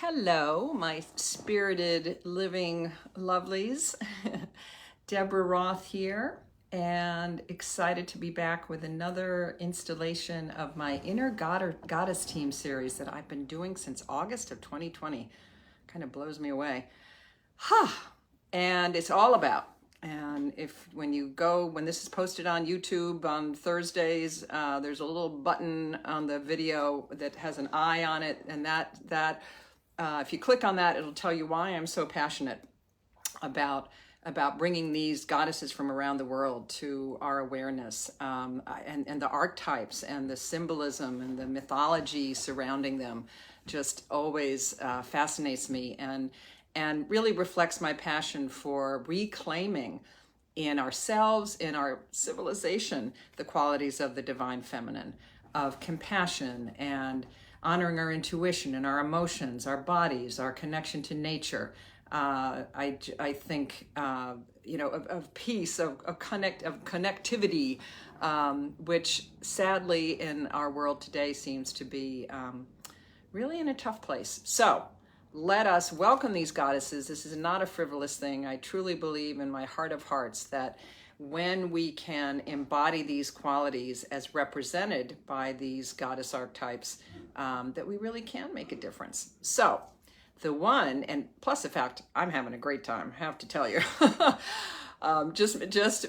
Hello, my spirited living lovelies. Deborah Roth here, and excited to be back with another installation of my Inner Goddess Team series that I've been doing since August of 2020. Kind of blows me away. And it's all about, and when this is posted on YouTube on Thursdays, there's a little button on the video that has an eye on it, and if you click on that, it'll tell you why I'm so passionate about bringing these goddesses from around the world to our awareness, and the archetypes and the symbolism and the mythology surrounding them just always fascinates me and really reflects my passion for reclaiming in ourselves, in our civilization, the qualities of the divine feminine, of compassion and honoring our intuition and our emotions, our bodies, our connection to nature. I think of peace, of connectivity, which sadly in our world today seems to be really in a tough place. So let us welcome these goddesses. This is not a frivolous thing. I truly believe in my heart of hearts that when we can embody these qualities as represented by these goddess archetypes, that we really can make a difference. So the one, and plus the fact I'm having a great time, I have to tell you, just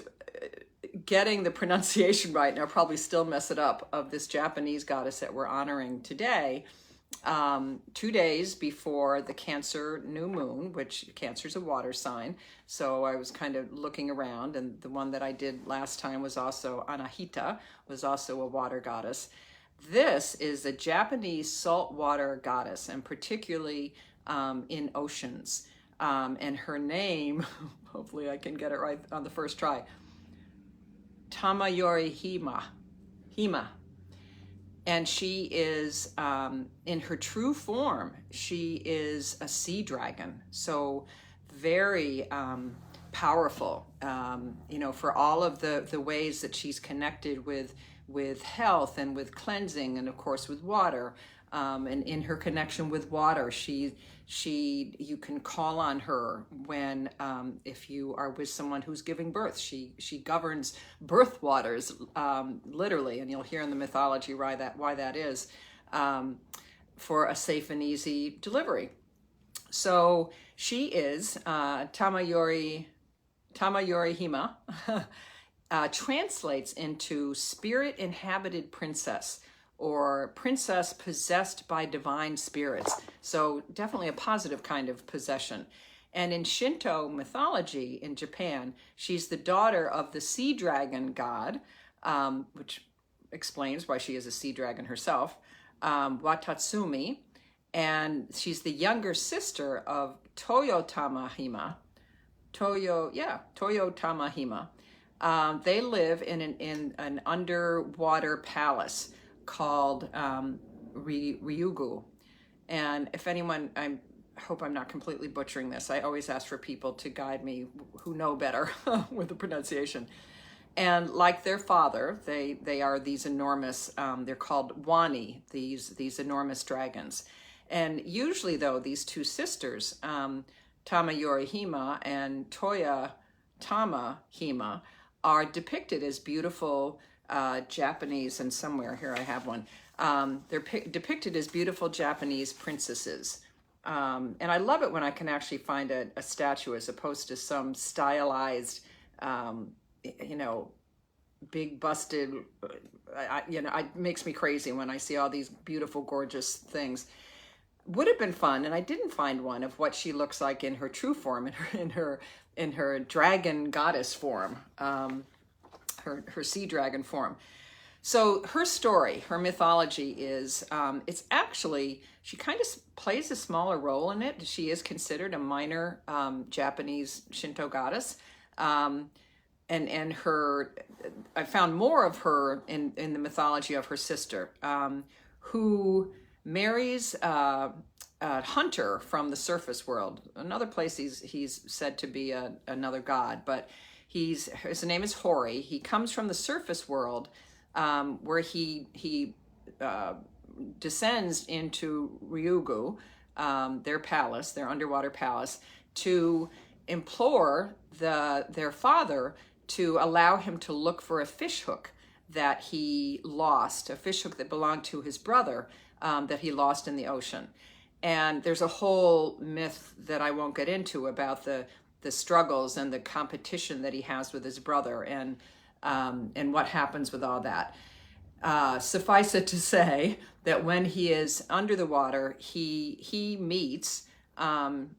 getting the pronunciation right, and I'll probably still mess it up, of this Japanese goddess that we're honoring today, 2 days before the Cancer new moon, which Cancer's a water sign. So I was kind of looking around, and the one that I did last time was also Anahita, was also a water goddess. This is a Japanese saltwater goddess, and particularly in oceans. And her name, hopefully I can get it right on the first try, Tamayori Hima. And she is, in her true form, she is a sea dragon. So very powerful, for all of the ways that she's connected with health and with cleansing, and of course with water. And in her connection with water, you can call on her when, if you are with someone who's giving birth. She governs birth waters, literally, and you'll hear in the mythology why that is, for a safe and easy delivery. So she is Tamayori Hima, translates into spirit inhabited princess, or princess possessed by divine spirits. So definitely a positive kind of possession. And in Shinto mythology in Japan, she's the daughter of the sea dragon god, which explains why she is a sea dragon herself, Watatsumi. And she's the younger sister of Toyotama Hima. Toyotama Hima. They live in an underwater palace called Ryugu. And if anyone, I hope I'm not completely butchering this. I always ask for people to guide me who know better with the pronunciation. And like their father, they are these enormous, they're called wani, these enormous dragons. And usually though, these two sisters, Tamayori Hima and Toyotama Hima, are depicted as beautiful Japanese, and somewhere here I have one. They're depicted as beautiful Japanese princesses. And I love it when I can actually find a statue as opposed to some stylized, big busted, it makes me crazy when I see all these beautiful, gorgeous things. Would have been fun, and I didn't find one of what she looks like in her true form, in her dragon goddess form. Her sea dragon form. So her story, her mythology is, it's actually, she kind of plays a smaller role in it. She is considered a minor Japanese Shinto goddess. And I found more of her in the mythology of her sister, who marries a hunter from the surface world. Another place he's said to be another god, but his name is Hori. He comes from the surface world, where he descends into Ryugu, their palace, their underwater palace, to implore their father to allow him to look for a fish hook that he lost, a fish hook that belonged to his brother, that he lost in the ocean. And there's a whole myth that I won't get into about the struggles and the competition that he has with his brother, and what happens with all that. Suffice it to say that when he is under the water, he meets Tamayori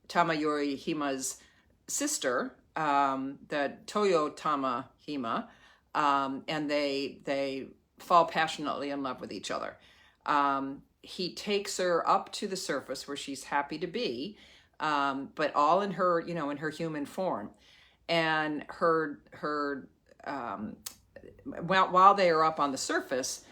Hima's sister, the Toyo Tama Hima, and they fall passionately in love with each other. He takes her up to the surface where she's happy to be, but all in her, in her human form. And while they are up on the surface,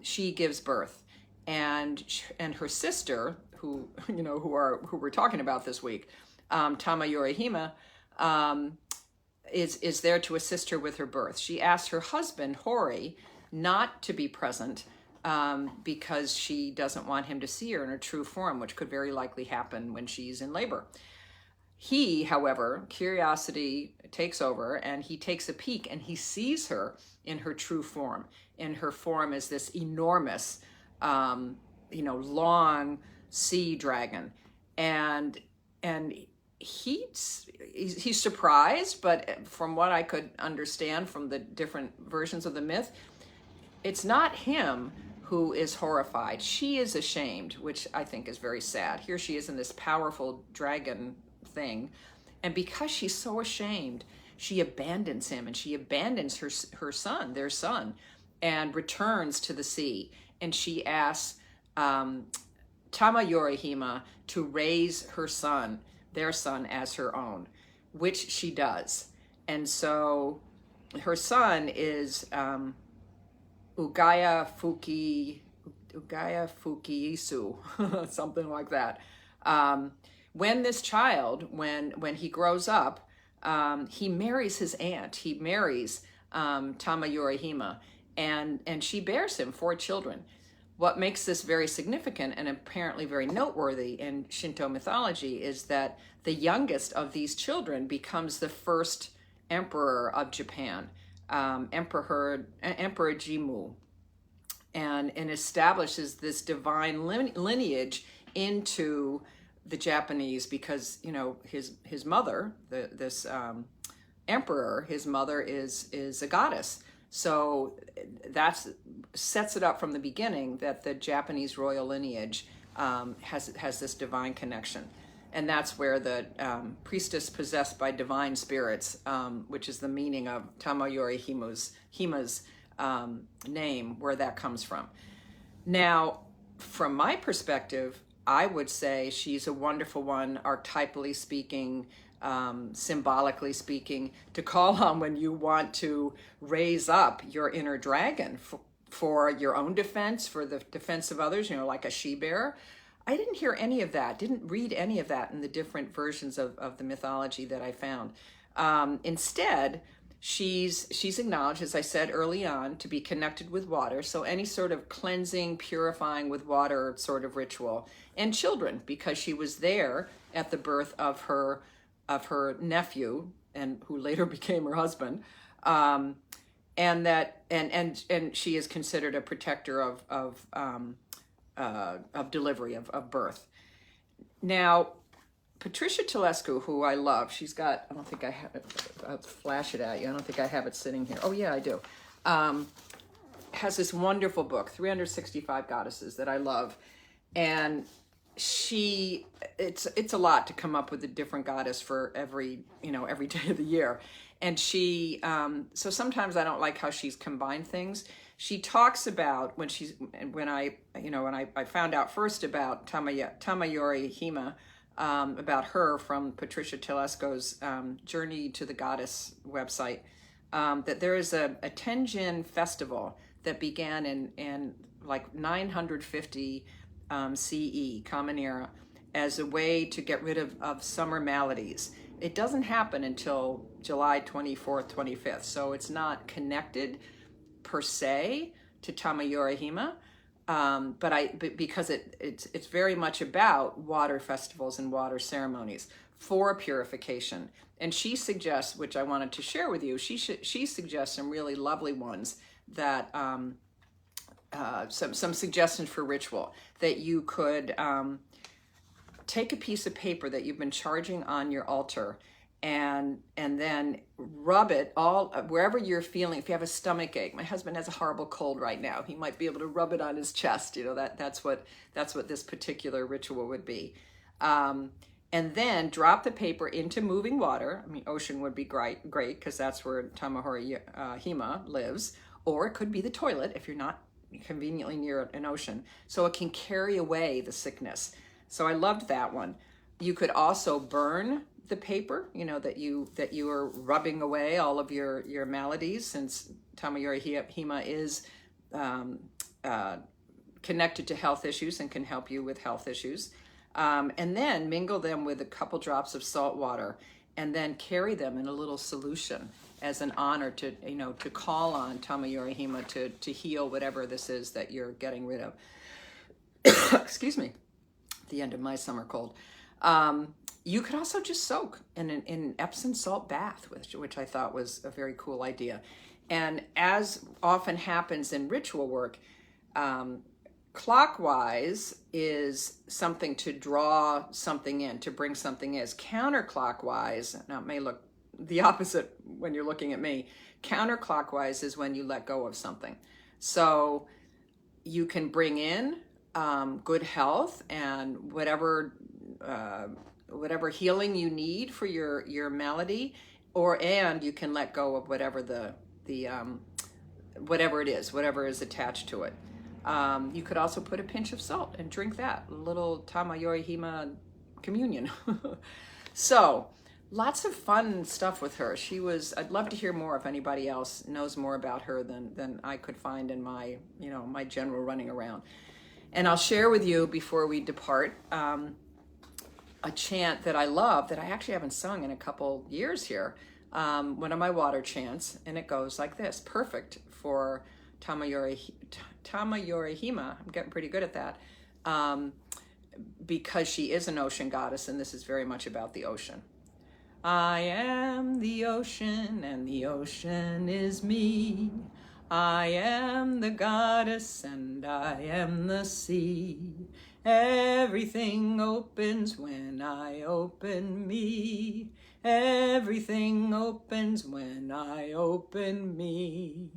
she gives birth, and her sister, who we're talking about this week, Tamayori Hima, is there to assist her with her birth. She asks her husband Hori not to be present, because she doesn't want him to see her in her true form, which could very likely happen when she's in labor. He, however, curiosity takes over, and he takes a peek, and he sees her in her true form. And her form is this enormous, long sea dragon. And he's surprised, but from what I could understand from the different versions of the myth, it's not him who is horrified. She is ashamed, which I think is very sad. Here she is in this powerful dragon thing, and because she's so ashamed, she abandons him, and she abandons her son, their son, and returns to the sea. And she asks Tamayori Hima to raise her son, their son, as her own, which she does. And so her son is Ugaya Fukiisu, something like that. When this child, when he grows up, he marries his aunt. He marries Tamayori Hima, and she bears him 4 children. What makes this very significant and apparently very noteworthy in Shinto mythology is that the youngest of these children becomes the first emperor of Japan, Emperor Jimmu, and establishes this divine lineage into the Japanese, because his mother, this emperor, his mother is a goddess. So that sets it up from the beginning that the Japanese royal lineage has this divine connection. And that's where the priestess possessed by divine spirits, which is the meaning of Tamayori Hima's name, where that comes from. Now, from my perspective, I would say she's a wonderful one, archetypally speaking, symbolically speaking, to call on when you want to raise up your inner dragon for your own defense, for the defense of others, like a she-bear. I didn't hear any of that, didn't read any of that in the different versions of the mythology that I found. Instead, she's acknowledged, as I said early on, to be connected with water. So any sort of cleansing, purifying with water sort of ritual. And children, because she was there at the birth of her nephew, and who later became her husband. And she is considered a protector of delivery, of birth. Now, Patricia Telescu, who I love, she's got, I don't think I have it, I'll flash it at you. I don't think I have it sitting here. Oh yeah, I do. Has this wonderful book, 365 Goddesses, that I love. And it's a lot to come up with a different goddess for every day of the year. And so sometimes I don't like how she's combined things. She talks about when I found out first about Tamayori Hima, about her from Patricia Telesco's Journey to the Goddess website, that there is a Tenjin festival that began in like 950 CE, Common Era, as a way to get rid of summer maladies. It doesn't happen until July 24th, 25th, so it's not connected per se to Tamayori Hima, but because it's very much about water festivals and water ceremonies for purification. And she suggests, which I wanted to share with you, she suggests some really lovely ones that some suggestions for ritual that you could take a piece of paper that you've been charging on your altar and then rub it all wherever you're feeling. If you have a stomach ache, my husband has a horrible cold right now. He might be able to rub it on his chest. You know, that's what this particular ritual would be. And then drop the paper into moving water. I mean, ocean would be great because that's where Tamahori Hima lives. Or it could be the toilet if you're not conveniently near an ocean. So it can carry away the sickness. So I loved that one. You could also burn the paper, you know, that you are rubbing away all of your maladies, since Tamahori Hima is connected to health issues and can help you with health issues. And then mingle them with a couple drops of salt water, and then carry them in a little solution as an honor to, you know, to call on Tamahori Hima to heal whatever this is that you're getting rid of. Excuse me, the end of my summer cold. You could also just soak in an Epsom salt bath, which I thought was a very cool idea. And as often happens in ritual work, clockwise is something to draw something in, to bring something in. Counterclockwise, now it may look the opposite when you're looking at me, counterclockwise is when you let go of something. So you can bring in good health and whatever healing you need for your malady, and you can let go of whatever whatever it is, whatever is attached to it. You could also put a pinch of salt and drink that, a little Tamahori Hima communion. So lots of fun stuff with her. I'd love to hear more if anybody else knows more about her than I could find in my general running around. And I'll share with you before we depart a chant that I love that I actually haven't sung in a couple years here. One of my water chants, and it goes like this, perfect for Tamahori Hima. I'm getting pretty good at that, because she is an ocean goddess, and this is very much about the ocean. I am the ocean, and the ocean is me. I am the goddess, and I am the sea. Everything opens when I open me. Everything opens when I open me.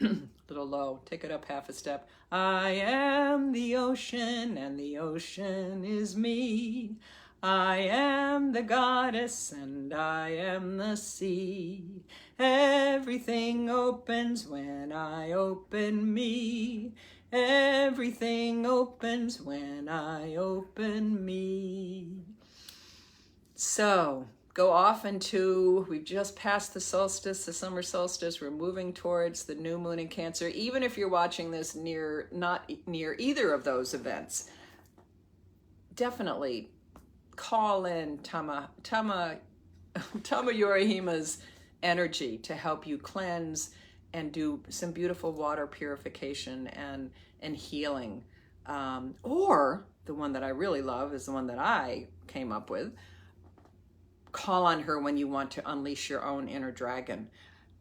Little low, take it up half a step. I am the ocean, and the ocean is me. I am the goddess, and I am the sea. Everything opens when I open me. Everything opens when I open me. So go off into, we've just passed the solstice, the summer solstice. We're moving towards the new moon in Cancer. Even if you're watching this not near either of those events, definitely call in Tamahori Hima's energy to help you cleanse and do some beautiful water purification and healing. Or the one that I really love is the one that I came up with. Call on her when you want to unleash your own inner dragon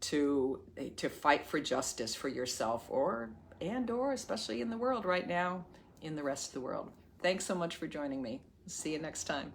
to fight for justice for yourself or especially in the world right now, in the rest of the world. Thanks so much for joining me. See you next time.